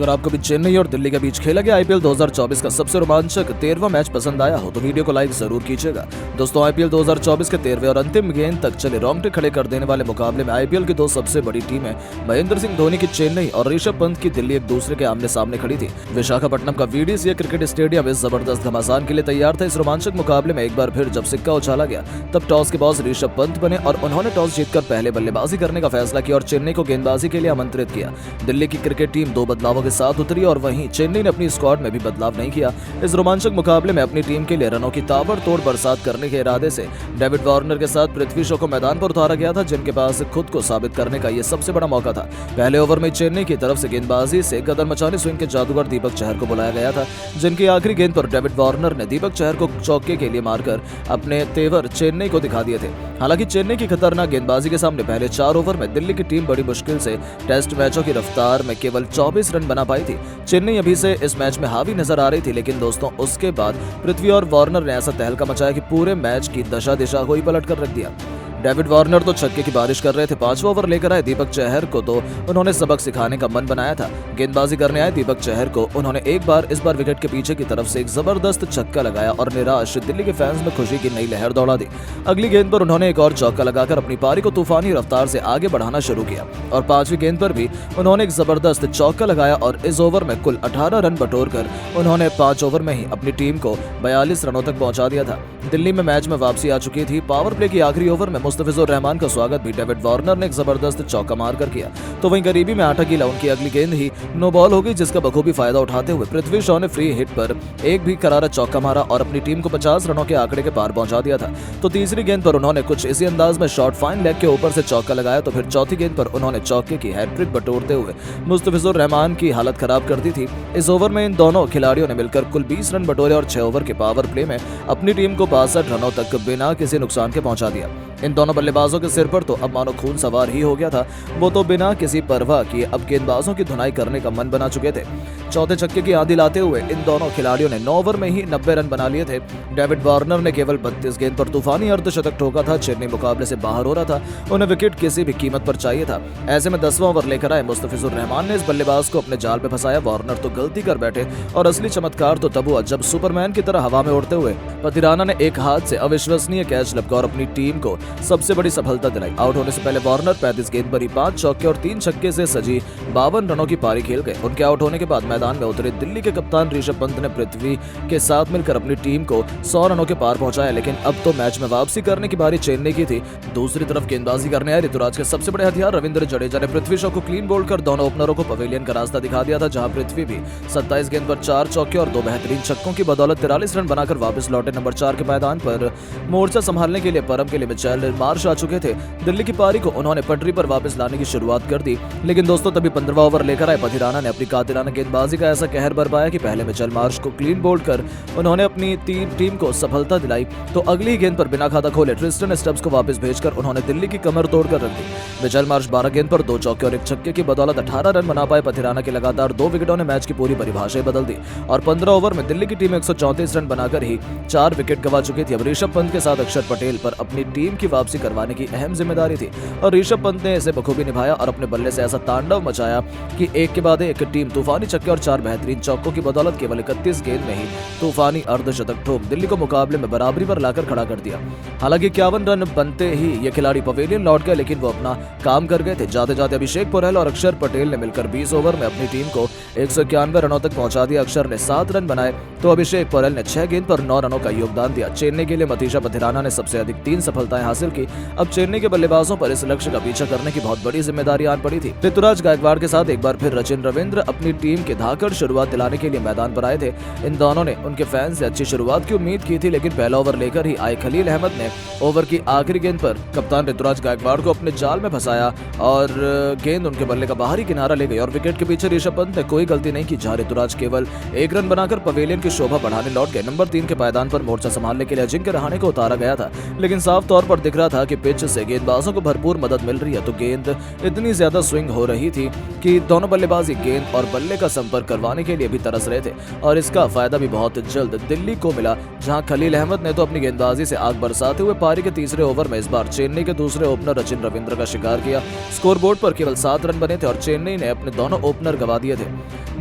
अगर आपको भी चेन्नई और दिल्ली के बीच खेला गया आईपीएल 2024 का सबसे रोमांचक 13वां मैच पसंद आया हो तो वीडियो को लाइक जरूर कीजिएगा। दोस्तों, आईपीएल 2024 के 13वें और अंतिम गेंद तक चले रोंगटे खड़े कर देने वाले मुकाबले में आईपीएल की दो सबसे बड़ी टीमें महेंद्र सिंह धोनी की चेन्नई और ऋषभ पंत की दिल्ली एक दूसरे के आमने सामने खड़ी थी। विशाखापट्टनम का वीडीसीए क्रिकेट स्टेडियम इस जबरदस्त घमासान के लिए तैयार था। इस रोमांचक मुकाबले में एक बार फिर जब सिक्का उछाला गया तब टॉस के बॉस ऋषभ पंत बने और उन्होंने टॉस जीतकर पहले बल्लेबाजी करने का फैसला किया और चेन्नई को गेंदबाजी के लिए आमंत्रित किया। दिल्ली की क्रिकेट टीम दो बदलावों के साथ उतरी और वहीं चेन्नई ने अपनी स्क्वाड में भी बदलाव नहीं किया। इस रोमांचक मुकाबले में अपनी टीम के लिए रनों की ताबड़तोड़ बरसात करने के इरादे से डेविड वार्नर के साथ पृथ्वी शॉ को मैदान पर उतारा गया था, जिनके पास खुद को साबित करने का यह सबसे बड़ा मौका था। पहले ओवर में चेन्नई की तरफ से गेंदबाजी से कदर मचाने स्विंग के जादूगर दीपक चहर को बुलाया गया था, जिनकी आखिरी गेंद पर डेविड वार्नर ने दीपक चहर को चौके के लिए मारकर अपने तेवर चेन्नई को दिखा दिए थे। हालांकि चेन्नई की खतरनाक गेंदबाजी के सामने पहले 4 ओवर में दिल्ली की टीम बड़ी मुश्किल से टेस्ट मैचों की रफ्तार में केवल 24 रन बना पाई थी। चेन्नई अभी से इस मैच में हावी नजर आ रही थी, लेकिन दोस्तों उसके बाद पृथ्वी और वार्नर ने ऐसा तहलका मचाया कि पूरे मैच की दशा दिशा को ही पलट कर रख दिया। डेविड वार्नर तो छक्के की बारिश कर रहे थे। 5वां ओवर लेकर आए दीपक चहर को तो उन्होंने सबक सिखाने का मन बनाया था। गेंदबाजी करने आए दीपक चहर को उन्होंने इस बार विकेट के पीछे की तरफ से एक जबरदस्त छक्का लगाया और निराश दिल्ली के फैंस में खुशी की नई लहर दौड़ा दी। अगली गेंद पर उन्होंने एक और चौका लगाकर अपनी पारी को तूफानी रफ्तार से आगे बढ़ाना शुरू किया और 5वीं गेंद पर भी उन्होंने एक जबरदस्त चौका लगाया और इस ओवर में कुल 18 रन बटोरकर उन्होंने 5 ओवर में ही अपनी टीम को 42 रनों तक पहुंचा दिया था। दिल्ली में मैच में वापसी आ चुकी थी। पावर प्ले की आखिरी ओवर में मुस्तफिजुर रहमान का स्वागत भी डेविड वार्नर ने एक जबरदस्त चौका मारकर किया, तो वहीं करीबी में 8 गीला उनकी अगली गेंद ही नो बॉल हो गई, जिसका बखूबी फायदा उठाते हुए पृथ्वी शॉ ने फ्री हिट पर एक भी करारा चौका मारा और अपनी टीम को 50 रनों के आंकड़े के पार पहुंचा दिया था। तो तीसरी गेंद पर उन्होंने कुछ इसी अंदाज में शॉर्ट फाइन लेग के ऊपर से चौका लगाया, तो फिर चौथी गेंद पर उन्होंने चौके की हैट्रिक बटोरते हुए मुस्तफिजुर रहमान की हालत खराब कर दी थी। इस ओवर में इन दोनों खिलाड़ियों ने मिलकर कुल 20 रन बटोरे और 6 ओवर के पावर प्ले में अपनी टीम को 62 रनों तक बिना किसी नुकसान के पहुंचा दिया। इन दोनों बल्लेबाजों के सिर पर तो अब मानो खून सवार ही हो गया था। वो तो बिना किसी परवाह किए अब गेंदबाजों की धुनाई करने का मन बना चुके थे। चौथे छक्के की आंधी लाते हुए इन दोनों खिलाड़ियों ने 9 ओवर में ही 90 रन बना लिए थे। डेविड वार्नर ने केवल 32 गेंद पर तूफानी अर्धशतक ठोका था। चेन्नई मुकाबले से बाहर हो रहा था, उन्हें विकेट किसी भी कीमत पर चाहिए था। ऐसे में 10वां ओवर लेकर आए मुस्तफिजुर रहमान ने इस बल्लेबाज को अपने जाल में फंसाया। वार्नर तो गलती कर बैठे और असली चमत्कार तो तब हुआ जब सुपरमैन की तरह हवा में उड़ते हुए पथिराना ने एक हाथ से अविश्वसनीय कैच लपका और अपनी टीम को सबसे बड़ी सफलता दिलाई। आउट होने से पहले वार्नर 35 गेंद पर ही 5 चौके और 3 छक्के से सजी 52 रनों की पारी खेल गए। उनके आउट होने के बाद मैदान में उतरे दिल्ली के कप्तान ऋषभ पंत ने पृथ्वी के साथ मिलकर अपनी टीम को 100 रनों के पार पहुंचाया, लेकिन अब तो मैच में वापसी करने की बारी चेन्नई की थी। दूसरी तरफ गेंदबाजी करने आए ऋतुराज के सबसे बड़े हथियार रविंद्र जडेजा ने पृथ्वी शॉ को क्लीन बोल्ड कर दोनों ओपनरों को पवेलियन का रास्ता दिखा दिया था, जहां पृथ्वी भी 27 गेंद पर 4 चौके और 2 बेहतरीन छक्कों की बदौलत 43 रन बनाकर वापस लौटे। नंबर 4 के मैदान पर मोर्चा संभालने के लिए परम के लिए मिचेल मार्श आ चुके थे। दिल्ली की पारी को उन्होंने पटरी पर वापस लाने की शुरुआत कर दी, लेकिन दोस्तों तभी 15वां ओवर लेकर आए पथिराना ने अपनी कातिलाना गेंदबाजी का ऐसा कहर बरपाया कि पहले मिचेल मार्श को क्लीन बोल्ड कर उन्होंने अपनी टीम को सफलता दिलाई। तो अगली गेंद पर बिना खाता खोले ट्रिस्टन स्टब्स को वापस भेजकर उन्होंने दिल्ली की कमर तोड़कर रख दी। मिचेल मार्श 12 गेंद पर 2 चौके और 1 छक्के की बदौलत 18 रन बना पाए। पथिराना के लगातार 2 विकेटों ने मैच की पूरी परिभाषा ही बदल दी और 15 ओवर में दिल्ली की टीम 134 रन बनाकर ही 4 विकेट गंवा चुकी थी। अब ऋषभ पंत के साथ अक्षर पटेल पर अपनी टीम की वापसी करवाने की अहम जिम्मेदारी थी और ऋषभ पंत ने इसे बखूबी निभाया और अपने बल्ले से ऐसा तांडव मचाया कि एक के बाद एक टीम तूफानी छक्के और 4 बेहतरीन चौकों की बदौलत केवल 31 गेंद में ही तूफानी अर्धशतक ठोक दिल्ली को मुकाबले में बराबरी पर लाकर खड़ा कर दिया। हालांकि 51 रन बनते ही ये खिलाड़ी पवेलियन लौट गए, लेकिन वो अपना काम कर गए थे। जाते जाते अभिषेक पुरेल और अक्षर पटेल ने मिलकर 20 ओवर में अपनी टीम को 191 रनों तक पहुंचा दिया। अक्षर ने 7 रन बनाए तो अभिषेक पुरेल ने 6 गेंद पर 9 रनों का योगदान दिया। चेन्नई के लिए मतीशा पथिराना ने सबसे अधिक 3 सफलताएं हासिल की। अब चेन्नई के बल्लेबाजों पर इस लक्ष्य का पीछा करने की बहुत बड़ी जिम्मेदारी आन पड़ी थी। ऋतुराज गायकवाड़ के साथ एक बार फिर सचिन रविंद्र अपनी टीम के धाकड़ शुरुआत दिलाने के लिए मैदान पर आए थे। इन दोनों ने उनके फैंस से अच्छी शुरुआत की उम्मीद की थी, लेकिन पहला ओवर लेकर ही आए खलील अहमद ने ओवर की आखिरी गेंद पर कप्तान ऋतुराज गायकवाड़ को अपने जाल में फंसाया और गेंद उनके बल्ले का बाहरी किनारा ले गई और विकेट के पीछे ऋषभ पंत ने कोई गलती नहीं की, जहां ऋतुराज केवल 1 रन बनाकर पवेलियन की शोभा बढ़ाने लौट गए। नंबर 3 के पायदान पर मोर्चा संभालने के लिए अजिंक्य रहाणे को उतारा गया था, लेकिन साफ तौर पर दिख रहा था कि पिच से गेंदबाजों को भरपूर मदद मिल रही है। तो गेंद इतनी ज्यादा स्विंग हो रही थी कि दोनों बल्लेबाजी गेंद और बल्ले का संपर्क करवाने के लिए भी तरस रहे थे और इसका फायदा भी बहुत जल्द दिल्ली को मिला, जहां खलील अहमद ने तो अपनी गेंदबाजी से आग बरसाते हुए पारी के तीसरे ओवर में इस बार चेन्नई के दूसरे ओपनर रचिन रविंद्र का शिकार किया। स्कोरबोर्ड पर केवल 7 रन बने थे और चेन्नई ने अपने दोनों ओपनर गंवा दिए थे।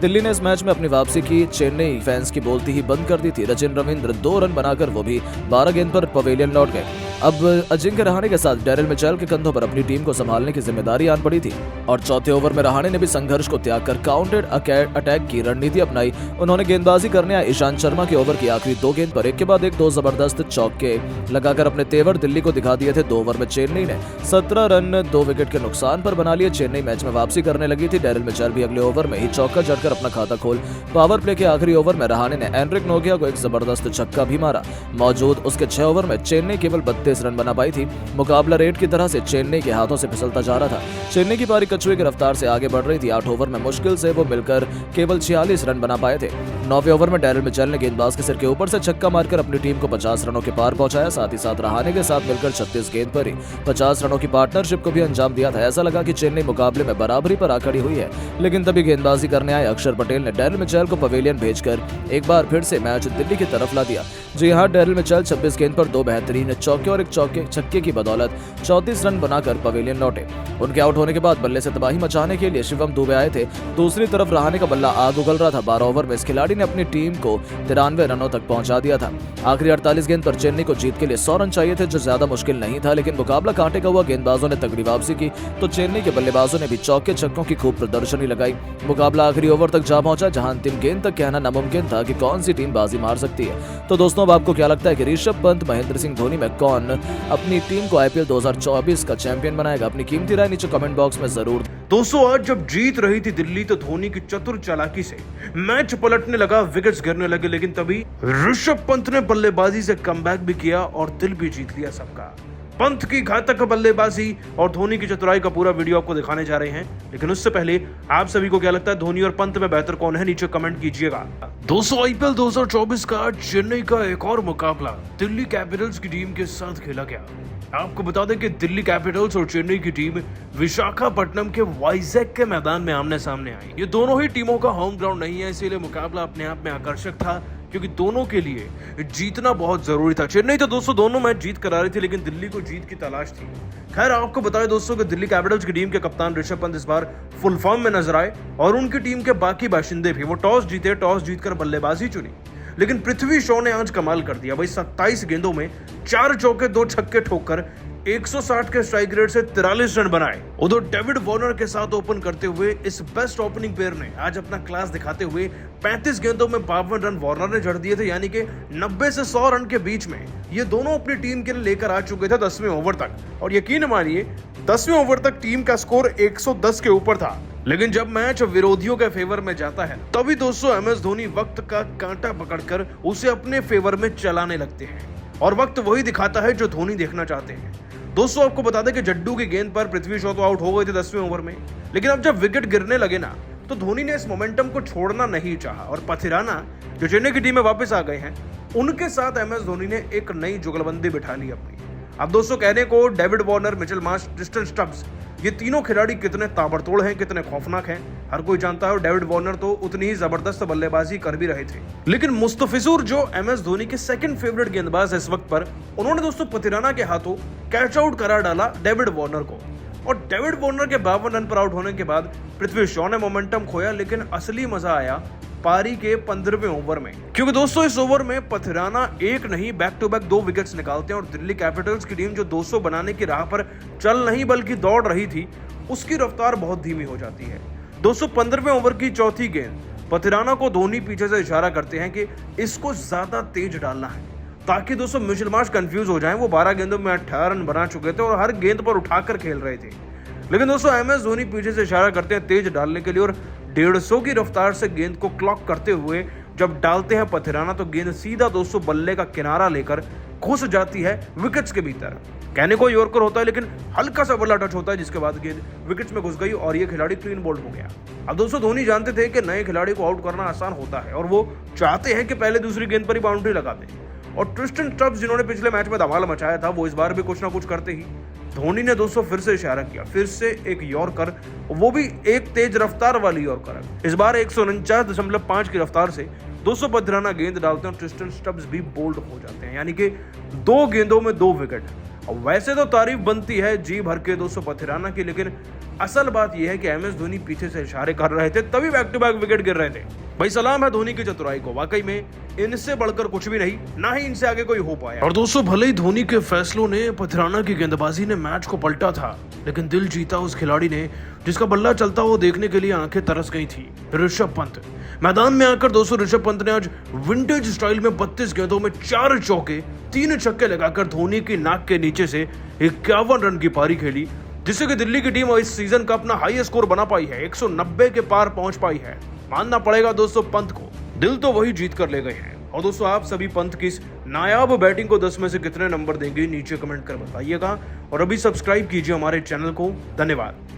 दिल्ली ने इस मैच में अपनी वापसी की चेन्नई फैंस की बोलती ही बंद कर दी थी। रचिन रविंद्र 2 रन बनाकर वो भी 12 गेंद पर पवेलियन लौट गए। अब अजिंक्य रहाणे के साथ डेरिल मिचेल के कंधों पर अपनी टीम को संभालने की जिम्मेदारी आन पड़ी थी और चौथे ओवर में रहाणे ने भी संघर्ष को त्याग कर काउंटर अटैक की रणनीति अपनाई। उन्होंने गेंदबाजी करने आए ईशांत शर्मा के ओवर की आखिरी 2 गेंद पर एक के बाद एक 2 जबरदस्त चौके लगाकर अपने तेवर दिल्ली को दिखा दिए थे। 2 ओवर में चेन्नई ने 17 रन 2 विकेट के नुकसान पर बना लिए। चेन्नई मैच में वापसी करने लगी थी। डेरिल मिचेल भी अगले ओवर में ही चौका जड़कर अपना खाता खोल पावर प्ले के आखिरी ओवर में रहाणे ने एनरिक नोकिया को एक जबरदस्त छक्का भी मारा। मौजूद उसके 6 ओवर में चेन्नई केवल 32 रन बना पाई थी। मुकाबला रेड की तरह से चेन्नई के हाथों से फिसलता जा रहा था। चेन्नई की पारी कछुए की रफ्तार से आगे बढ़ रही थी। 8 ओवर में मुश्किल से वो मिलकर केवल 46 रन बना पाए थे। 9वें ओवर में डेरिल मिचेल ने गेंदबाज के सिर के ऊपर से छक्का मारकर अपनी टीम को 50 रनों के पार पहुंचाया। साथ ही साथ रहाणे के साथ मिलकर 36 गेंद पर ही 50 रनों की पार्टनरशिप को भी अंजाम दिया था। ऐसा लगा कि चेन्नई मुकाबले में बराबरी पर आ खड़ी हुई है, लेकिन तभी गेंदबाजी करने आए अक्षर पटेल ने डेरिल मिचेल को पवेलियन भेजकर एक बार फिर से मैच दिल्ली की तरफ ला दिया। जी हां, डेरिल मिचेल 26 गेंद पर 2 बेहतरीन चौके और एक छक्के की बदौलत 34 रन बनाकर पवेलियन लौटे। उनके आउट होने के बाद बल्ले से तबाही मचाने के लिए शिवम दुबे आए थे। दूसरी तरफ रहाणे का बल्ला आग उगल रहा था। 12 ओवर में इस खिलाड़ी ने अपनी टीम को 93 रनों तक पहुंचा दिया था। आखिरी 48 गेंद पर चेन्नई को जीत के लिए 100 रन चाहिए थे, जो ज्यादा मुश्किल नहीं था, लेकिन मुकाबला कांटे का हुआ। गेंदबाजों ने तगड़ी वापसी की तो चेन्नई के बल्लेबाजों ने भी चौके छक्कों की खूब प्रदर्शनी लगाई। मुकाबला आखिरी ओवर तक जा पहुंचा, जहां अंतिम गेंद तक कहना नामुमकिन था कि कौन सी टीम बाजी मार सकती है। तो दोस्तों, अब आपको क्या लगता है कि ऋषभ पंत, महेंद्र सिंह धोनी में कौन अपनी टीम को आईपीएल 2024 का चैंपियन बनाएगा? अपनी कीमती राय नीचे कमेंट बॉक्स में जरूर। दोस्तों, आज जब जीत रही थी दिल्ली तो धोनी की चतुर चालाकी से मैच पलटने लगा, विकेट्स गिरने लगे, लेकिन तभी ऋषभ पंत ने बल्लेबाजी से कमबैक भी किया और दिल भी जीत लिया सबका। पंत की घातक बल्लेबाजी और धोनी की चतुराई का पूरा वीडियो आपको दिखाने जा रहे हैं, लेकिन उससे पहले आप सभी को क्या लगता है धोनी और पंत में बेहतर कौन है? नीचे कमेंट कीजिएगा। दोस्तों, आईपीएल 2024 का चेन्नई का एक और मुकाबला दिल्ली कैपिटल्स की टीम के साथ खेला गया। आपको बता दें कि दिल्ली कैपिटल्स और चेन्नई की टीम विशाखापट्टनम के वाइजैक के मैदान में आमने सामने आई। ये दोनों ही टीमों का होम ग्राउंड नहीं है, इसीलिए मुकाबला अपने आप में आकर्षक था, क्योंकि दोनों के लिए जीतना बहुत जरूरी था। चेन्नई तो दोस्तों दोनों मैच जीत कर आ रही थी, लेकिन दिल्ली को जीत की तलाश थी। खैर, आपको बताएं दोस्तों कि दिल्ली कैपिटल्स की टीम के कप्तान ऋषभ पंत इस बार फुल फॉर्म में नजर आए और उनकी टीम के बाकी बाशिंदे भी। वो टॉस जीतकर बल्लेबाजी चुनी, लेकिन पृथ्वी शॉ ने आज कमाल कर दिया। भाई 27 गेंदों में 4 चौके 2 छक्के ठोककर 160 के स्ट्राइक रेट से 43 रन बनाए। उधर डेविड वार्नर के साथ ओपन करते हुए इस बेस्ट ओपनिंग पेयर ने आज अपना क्लास दिखाते हुए 35 गेंदों में 52 रन वार्नर ने जड़ दिए थे, यानी कि 90 से 100 रन के बीच में ये दोनों अपनी टीम के लिए लेकर आ चुके थे 10वें ओवर तक। और यकीन मानिए 10वें ओवर तक टीम का स्कोर 110 के ऊपर था। लेकिन जब मैच विरोधियों के फेवर में जाता है तभी दोस्तों एमएस धोनी वक्त का कांटा पकड़कर उसे अपने फेवर में चलाने लगते हैं, और वक्त वही दिखाता है जो धोनी देखना चाहते हैं। दोस्तों, आपको बता दें कि जड्डू की गेंद पर पृथ्वी शॉ तो आउट हो गए थे 10वें ओवर में, लेकिन अब जब विकेट गिरने लगे ना तो धोनी ने इस मोमेंटम को छोड़ना नहीं चाहा और पथिराना जो चेन्नई की टीम में वापस आ गए हैं उनके साथ एमएस धोनी ने एक नई जुगलबंदी बिठा ली अपनी। अब दोस्तों, कहने को David Warner, Mitchell Marsh, Tristan Stubbs, ये तीनों खिलाड़ी कितने ताबड़तोड़ हैं, कितने खौफनाक हैं, हर कोई जानता है। और डेविड वार्नर तो उतनी ही जबरदस्त बल्लेबाजी कर भी रहे थे, लेकिन मुस्तफिजुर जो एमएस धोनी के सेकंड फेवरेट गेंदबाज है इस वक्त पर, उन्होंने दोस्तों पथिराना के हाथों कैच आउट करार डाला डेविड वार्नर को। और डेविड वार्नर के 52 रन पर आउट होने के बाद पृथ्वी शॉ ने मोमेंटम खोया, लेकिन असली मजा आया पारी के 15वें ओवर में, क्योंकि दोस्तों इस ओवर में पथिराना एक नहीं बैक टू बैक 2 विकेट्स निकालते हैं और दिल्ली कैपिटल्स की टीम जो 200 बनाने की राह पर चल नहीं बल्कि दौड़ रही थी, उसकी रफ्तार बहुत धीमी हो जाती है। दोस्तों 15वें ओवर की चौथी गेंद पथिराना को धोनी पीछे से इशारा करते हैं कि इसको ज्यादा तेज डालना है, ताकि दोस्तों मिचेल मार्श कंफ्यूज हो जाएं। वो 12 गेंदों में 18 रन बना चुके थे और हर गेंद पर उठाकर खेल रहे थे, लेकिन दोस्तों एमएस धोनी पीछे से इशारा करते हैं तेज डालने के लिए और 150 की रफ्तार से गेंद को क्लॉक करते हुए जब डालते हैं पथिराना तो गेंद सीधा दोस्तों बल्ले का किनारा लेकर घुस जाती है विकेट्स के भीतर। कहने को यॉर्कर होता है, लेकिन हल्का सा बल्ला टच होता है, जिसके बाद गेंद विकेट्स में घुस गई और ये खिलाड़ी क्लीन बोल्ड हो गया। अब दोस्तों धोनी जानते थे कि नए खिलाड़ी को आउट करना आसान होता है और वो चाहते हैं कि पहले दूसरी गेंद पर ही बाउंड्री लगा दें, और ट्रिस्टन स्टब्स जिन्होंने पिछले मैच में धमाल मचाया था, वो इस बार भी कुछ ना कुछ करते ही। धोनी ने दोस्तों फिर से इशारा किया, फिर से एक यॉर्कर, वो भी एक तेज रफ्तार वाली यॉर्कर। इस बार 149.5 की रफ्तार से 200 पथराना गेंद डालते हैं और ट्रिस्टन स्टब्स भी बोल्ड हो जाते हैं, यानी कि 2 गेंदों में 2 विकेट। और वैसे तो तारीफ बनती है जी भर के 200 पथराना की, लेकिन असल बात यह है कि एमएस धोनी पीछे से इशारे कर रहे थे, तभी बैक टू बैक विकेट गिर रहे थे। भाई सलाम है धोनी की चतुराई को, वाकई में इनसे बढ़कर कुछ भी नहीं, ना ही इनसे आगे कोई हो पाया। और दोस्तों भले ही धोनी के फैसलों ने, पथराना की गेंदबाजी ने मैच को पलटा था, लेकिन दिल जीता उस खिलाड़ी ने जिसका बल्ला चलता वो देखने के लिए आंखें तरस गई थी, ऋषभ पंत। मैदान में आकर दोस्तों ऋषभ पंत ने आज विंटेज स्टाइल में 32 गेंदों में 4 चौके 3 छक्के लगाकर धोनी की नाक के नीचे से 51 रन की पारी खेली, जिससे कि दिल्ली की टीम इस सीजन का अपना हाईएस्ट स्कोर बना पाई है, 190 के पार पहुंच पाई है। मानना पड़ेगा दोस्तों पंत को, दिल तो वही जीत कर ले गए हैं। और दोस्तों आप सभी पंत की इस नायाब बैटिंग को 10 में से कितने नंबर देंगे नीचे कमेंट कर बताइएगा, और अभी सब्सक्राइब कीजिए हमारे चैनल को। धन्यवाद।